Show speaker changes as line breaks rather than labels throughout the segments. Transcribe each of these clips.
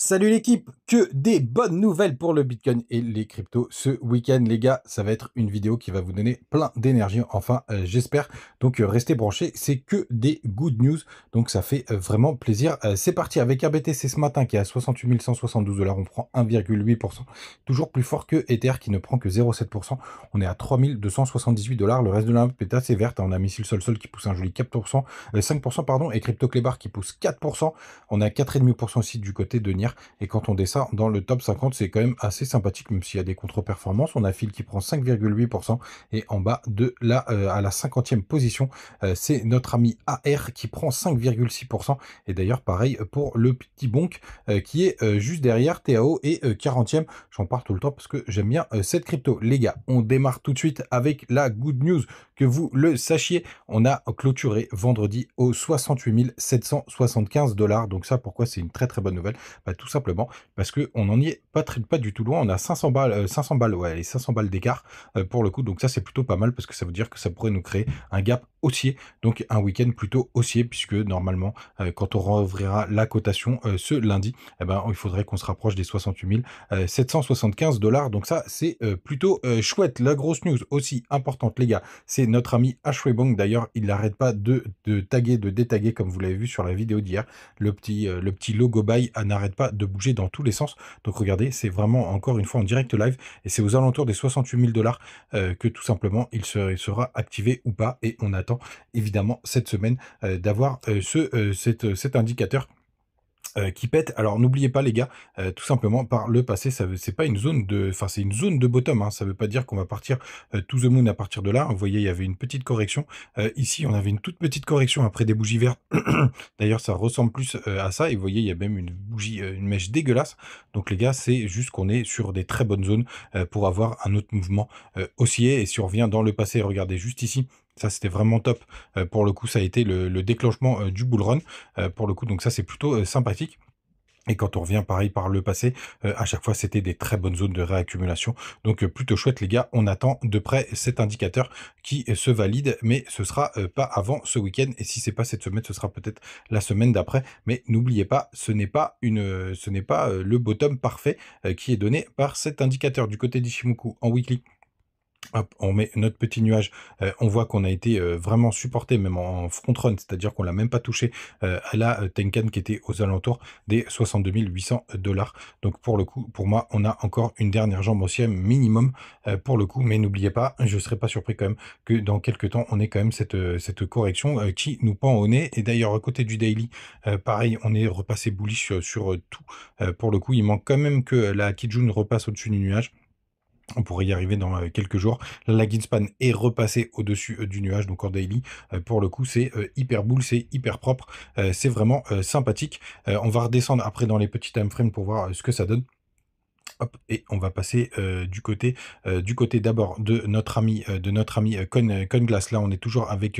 Salut l'équipe, que des bonnes nouvelles pour le Bitcoin et les cryptos ce week-end les gars, ça va être une vidéo qui va vous donner plein d'énergie, enfin j'espère, donc restez branchés, c'est que des good news, donc ça fait vraiment plaisir. C'est parti avec RBTC ce matin qui est à 68 172 $, on prend 1,8%, toujours plus fort que Ether qui ne prend que 0,7%, on est à 3278 $, le reste de la map est assez verte, on a Missile Sol qui pousse un joli 4%, 5% pardon, et Crypto Clébar qui pousse 4%, on a 4,5% aussi du côté de Nier. Et quand on descend dans le top 50, c'est quand même assez sympathique, même s'il y a des contre-performances. On a Phil qui prend 5,8%. Et en bas de là, à la 50e position, c'est notre ami AR qui prend 5,6%. Et d'ailleurs, pareil pour le petit bonk qui est juste derrière TAO et 40e. J'en parle tout le temps parce que j'aime bien cette crypto. Les gars, on démarre tout de suite avec la good news. Que vous le sachiez, on a clôturé vendredi aux 68 775 $. Donc ça, pourquoi c'est une très très bonne nouvelle? Bah, tout simplement parce que on n'en est pas du tout loin. On a 500 balles, 500 balles, ouais, les 500 balles d'écart pour le coup. Donc ça, c'est plutôt pas mal parce que ça veut dire que ça pourrait nous créer un gap haussier, donc un week-end plutôt haussier, puisque normalement, quand on rouvrira la cotation ce lundi, eh ben, il faudrait qu'on se rapproche des 68 775 $. Donc ça, c'est plutôt chouette. La grosse news aussi importante, les gars, c'est notre ami Ashwebong. D'ailleurs, il n'arrête pas de taguer, de détaguer, comme vous l'avez vu sur la vidéo d'hier. Le petit logo buy n'arrête pas de bouger dans tous les sens. Donc regardez, c'est vraiment encore une fois en direct live et c'est aux alentours des 68 000 $ que tout simplement il sera activé ou pas. Et on attend évidemment cette semaine d'avoir cet indicateur qui pète. Alors n'oubliez pas les gars, tout simplement par le passé, c'est pas une zone de, enfin c'est une zone de bottom, hein. Ça veut pas dire qu'on va partir to the moon à partir de là. Vous voyez, il y avait une petite correction. Ici, on avait une toute petite correction après des bougies vertes. D'ailleurs, ça ressemble plus à ça. Et vous voyez, il y a même une bougie, une mèche dégueulasse. Donc les gars, c'est juste qu'on est sur des très bonnes zones pour avoir un autre mouvement haussier. Et si on revient dans le passé, regardez juste ici. Ça, c'était vraiment top. Pour le coup, ça a été le déclenchement du bull run. Pour le coup, donc ça, c'est plutôt sympathique. Et quand on revient pareil par le passé, à chaque fois, c'était des très bonnes zones de réaccumulation. Donc, plutôt chouette, les gars. On attend de près cet indicateur qui se valide, mais ce sera pas avant ce week-end. Et si c'est pas cette semaine, ce sera peut-être la semaine d'après. Mais n'oubliez pas, ce n'est pas le bottom parfait qui est donné par cet indicateur du côté d'Ishimoku en weekly. Hop, on met notre petit nuage, on voit qu'on a été vraiment supporté, même en front run, c'est-à-dire qu'on l'a même pas touché à la Tenkan qui était aux alentours des 62 800 $. Donc pour le coup, pour moi, on a encore une dernière jambe haussière minimum pour le coup, mais n'oubliez pas, je serais pas surpris quand même que dans quelques temps, on ait quand même cette correction qui nous pend au nez. Et d'ailleurs, à côté du daily, pareil, on est repassé bullish sur tout. Pour le coup, il manque quand même que la Kijun repasse au-dessus du nuage. On pourrait y arriver dans quelques jours. La lagging span est repassée au-dessus du nuage, donc en daily. Pour le coup, c'est hyper bull, c'est hyper propre. C'est vraiment sympathique. On va redescendre après dans les petits time frames pour voir ce que ça donne. Hop, et on va passer du côté d'abord de notre ami CoinGlass. Là, on est toujours avec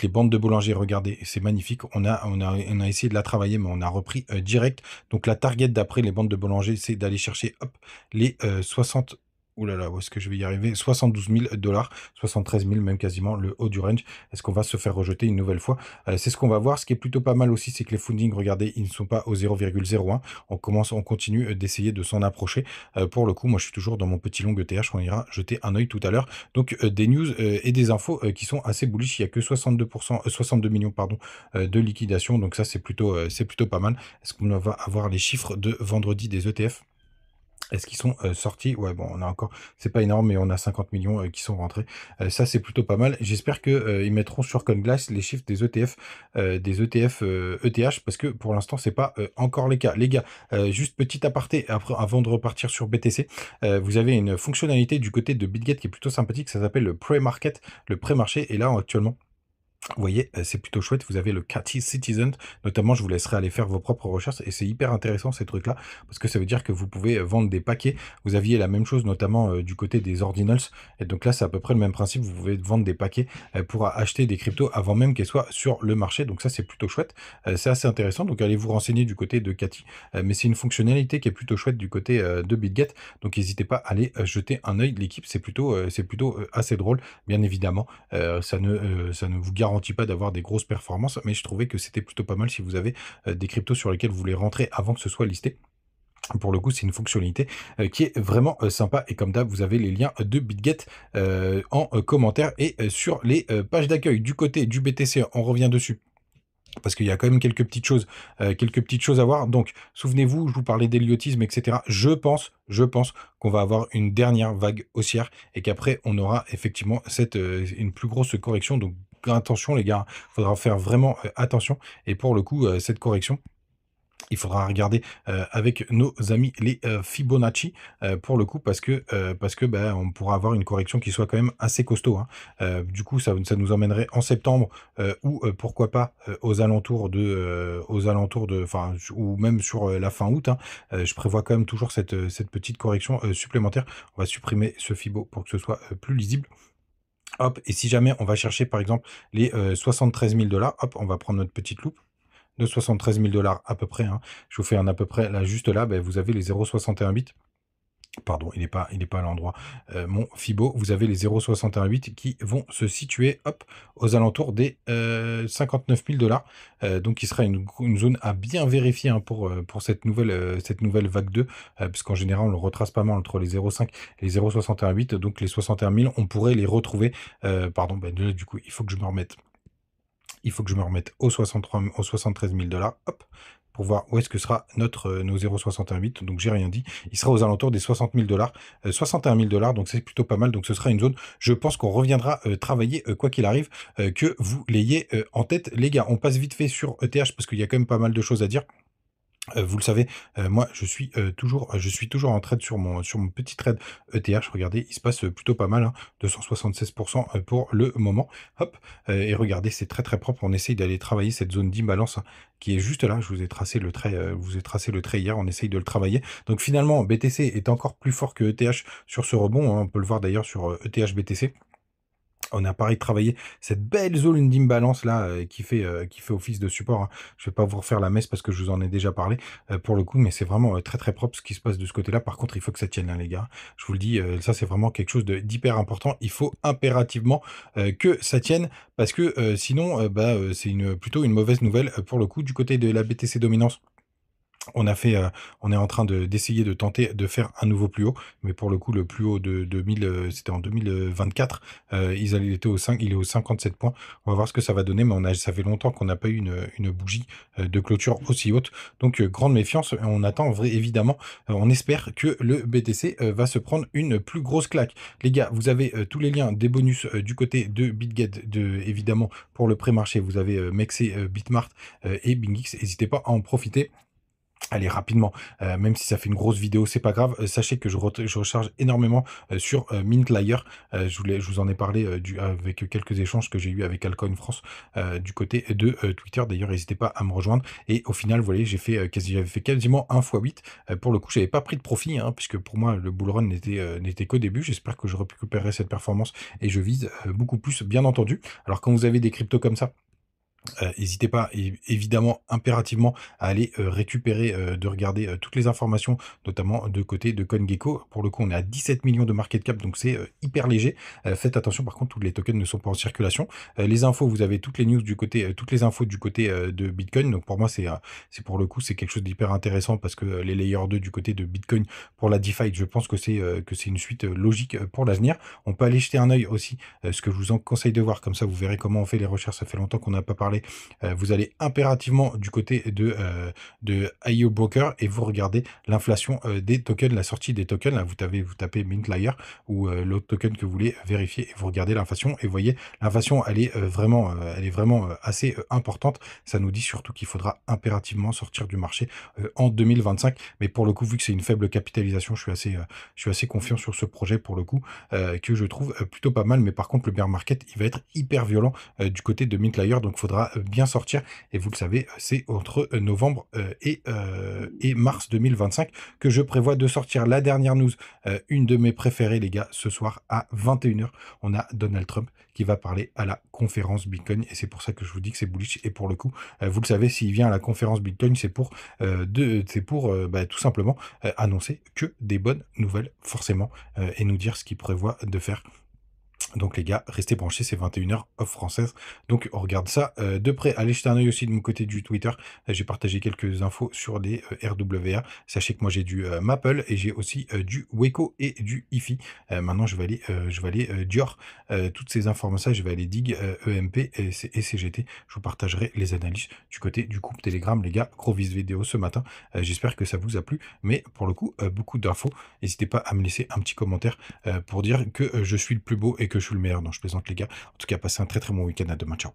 les bandes de Bollinger. Regardez, c'est magnifique. On a essayé de la travailler, mais on a repris direct. Donc la target d'après les bandes de Bollinger, c'est d'aller chercher hop les 60. Ouh là là, où est-ce que je vais y arriver? 72 000 $, 73 000 même quasiment, le haut du range. Est-ce qu'on va se faire rejeter une nouvelle fois? C'est ce qu'on va voir. Ce qui est plutôt pas mal aussi, c'est que les fundings, regardez, ils ne sont pas au 0,01. On continue d'essayer de s'en approcher. Pour le coup, moi, je suis toujours dans mon petit long ETH. On ira jeter un œil tout à l'heure. Donc, des news et des infos qui sont assez bullish. Il n'y a que 62 millions, pardon, de liquidation. Donc ça, c'est plutôt pas mal. Est-ce qu'on va avoir les chiffres de vendredi des ETF? Est-ce qu'ils sont sortis? Ouais, bon, on a encore, c'est pas énorme, mais on a 50 millions qui sont rentrés. Ça, c'est plutôt pas mal. J'espère que ils mettront sur CoinGlass les chiffres des ETF, ETH, parce que pour l'instant, c'est pas encore les cas. Les gars, juste petit aparté, après, avant de repartir sur BTC, vous avez une fonctionnalité du côté de BitGet qui est plutôt sympathique. Ça s'appelle le pre-market, le pré-marché. Et là, actuellement, vous voyez, c'est plutôt chouette. Vous avez le Cathy Citizen, notamment. Je vous laisserai aller faire vos propres recherches et c'est hyper intéressant ces trucs-là parce que ça veut dire que vous pouvez vendre des paquets. Vous aviez la même chose, notamment du côté des ordinals. Et donc là, c'est à peu près le même principe. Vous pouvez vendre des paquets pour acheter des cryptos avant même qu'elles soient sur le marché. Donc ça, c'est plutôt chouette. C'est assez intéressant. Donc allez vous renseigner du côté de Cathy. Mais c'est une fonctionnalité qui est plutôt chouette du côté de BitGet. Donc n'hésitez pas à aller jeter un œil. L'équipe, c'est plutôt assez drôle. Bien évidemment, ça ne vous garantit pas d'avoir des grosses performances, mais je trouvais que c'était plutôt pas mal si vous avez des cryptos sur lesquels vous voulez rentrer avant que ce soit listé. Pour le coup, c'est une fonctionnalité qui est vraiment sympa. Et comme d'hab, vous avez les liens de BitGet en commentaire et sur les pages d'accueil. Du côté du BTC, on revient dessus parce qu'il y a quand même quelques petites choses à voir. Donc, souvenez-vous, je vous parlais d'héliotisme, etc. Je pense qu'on va avoir une dernière vague haussière et qu'après, on aura effectivement une plus grosse correction. Donc, attention les gars, il faudra faire vraiment attention. Et pour le coup, cette correction, il faudra regarder avec nos amis les Fibonacci pour le coup parce que bah, on pourra avoir une correction qui soit quand même assez costaud, hein. Du coup, ça nous emmènerait en septembre ou pourquoi pas enfin, ou même sur la fin août, hein. Je prévois quand même toujours cette petite correction supplémentaire. On va supprimer ce Fibo pour que ce soit plus lisible. Hop, et si jamais on va chercher par exemple les 73 000 $, hop, on va prendre notre petite loupe de 73 000 $ à peu près, hein. Je vous fais un à peu près là, juste là, ben, vous avez les 0,618. Pardon, il n'est pas à l'endroit. Mon Fibo, vous avez les 0,618 qui vont se situer, hop, aux alentours des 59 000 $. Donc, il sera une zone à bien vérifier, hein, pour cette nouvelle vague 2, parce qu'en général, on le retrace pas mal entre les 0,5 et les 0,618. Donc, les 61 000, on pourrait les retrouver. Pardon, ben, du coup, il faut que je me remette. Il faut que je me remette aux 73 000 $, hop, pour voir où est-ce que sera nos 0,618. Donc, j'ai rien dit. Il sera aux alentours des 60 000 $, 61 000 $. Donc, c'est plutôt pas mal. Donc, ce sera une zone. Je pense qu'on reviendra travailler, quoi qu'il arrive, que vous l'ayez en tête. Les gars, on passe vite fait sur ETH parce qu'il y a quand même pas mal de choses à dire. Vous le savez, moi je suis toujours en trade sur mon petit trade ETH. Regardez, il se passe plutôt pas mal, hein, 276% pour le moment. Hop, et regardez, c'est très très propre. On essaye d'aller travailler cette zone d'imbalance, hein, qui est juste là. Je vous ai tracé le trait, hier. On essaye de le travailler. Donc finalement, BTC est encore plus fort que ETH sur ce rebond, hein. On peut le voir d'ailleurs sur ETH BTC. On a pareil travaillé cette belle zone d'imbalance là qui fait office de support, hein. Je vais pas vous refaire la messe parce que je vous en ai déjà parlé pour le coup, mais c'est vraiment très très propre ce qui se passe de ce côté-là. Par contre, il faut que ça tienne, hein, les gars. Je vous le dis, ça c'est vraiment quelque chose d'hyper important. Il faut impérativement que ça tienne parce que sinon, c'est plutôt une mauvaise nouvelle pour le coup du côté de la BTC dominance. On est en train d'essayer de tenter de faire un nouveau plus haut, mais pour le coup, le plus haut de 2000, c'était en 2024. Il était il est aux 57 points. On va voir ce que ça va donner, mais ça fait longtemps qu'on n'a pas eu une bougie de clôture aussi haute. Donc, grande méfiance. On attend, évidemment, on espère que le BTC va se prendre une plus grosse claque. Les gars, vous avez tous les liens des bonus du côté de BitGet, évidemment, pour le pré-marché. Vous avez Mexe, Bitmart et BingX. N'hésitez pas à en profiter. Allez, rapidement, même si ça fait une grosse vidéo, c'est pas grave. Sachez que je recharge énormément sur Mintlayer. Je vous en ai parlé avec quelques échanges que j'ai eu avec Alcoin France du côté de Twitter. D'ailleurs, n'hésitez pas à me rejoindre. Et au final, vous voyez, j'avais fait quasiment 1 x 8. Pour le coup, j'avais pas pris de profit, hein, puisque pour moi, le bull run n'était qu'au début. J'espère que je récupérerai cette performance et je vise beaucoup plus, bien entendu. Alors, quand vous avez des cryptos comme ça, n'hésitez pas, évidemment, impérativement, à aller récupérer, de regarder toutes les informations, notamment de côté de CoinGecko. Pour le coup, on est à 17 millions de market cap, donc c'est hyper léger. Faites attention, par contre, tous les tokens ne sont pas en circulation. Les infos, vous avez toutes les news du côté, toutes les infos du côté de Bitcoin. Donc pour moi, c'est pour le coup, c'est quelque chose d'hyper intéressant parce que les Layer 2 du côté de Bitcoin pour la DeFi, je pense que c'est une suite logique pour l'avenir. On peut aller jeter un œil aussi, ce que je vous en conseille de voir, comme ça vous verrez comment on fait les recherches. Ça fait longtemps qu'on n'a pas parlé. Vous allez impérativement du côté de IO Broker et vous regardez l'inflation des tokens, la sortie des tokens. Là, vous tapez Mintlayer ou l'autre token que vous voulez vérifier et vous regardez l'inflation et vous voyez l'inflation, elle est vraiment assez importante. Ça nous dit surtout qu'il faudra impérativement sortir du marché en 2025. Mais pour le coup, vu que c'est une faible capitalisation, je suis assez confiant sur ce projet pour le coup, que je trouve plutôt pas mal. Mais par contre, le bear market, il va être hyper violent du côté de Mintlayer, donc il faudra bien sortir. Et vous le savez, c'est entre novembre et mars 2025 que je prévois de sortir la dernière news, une de mes préférées, les gars. Ce soir à 21 h, on a Donald Trump qui va parler à la conférence Bitcoin, et c'est pour ça que je vous dis que c'est bullish. Et pour le coup, vous le savez, s'il vient à la conférence Bitcoin, c'est pour tout simplement annoncer que des bonnes nouvelles, forcément, et nous dire ce qu'il prévoit de faire Donc les gars, restez branchés, c'est 21h off française. Donc on regarde ça de près. Allez jeter un œil aussi de mon côté du Twitter. J'ai partagé quelques infos sur les RWA. Sachez que moi j'ai du Maple et j'ai aussi du Weko et du IFI. Maintenant je vais aller Dior. Toutes ces informations, je vais aller Dig, EMP et CGT. Je vous partagerai les analyses du côté du groupe Telegram. Les gars, gros vis vidéo ce matin. J'espère que ça vous a plu. Mais pour le coup, beaucoup d'infos. N'hésitez pas à me laisser un petit commentaire pour dire que je suis le plus beau et que je suis le meilleur. Non, je plaisante les gars. En tout cas, passez un très très bon week-end. À demain. Ciao.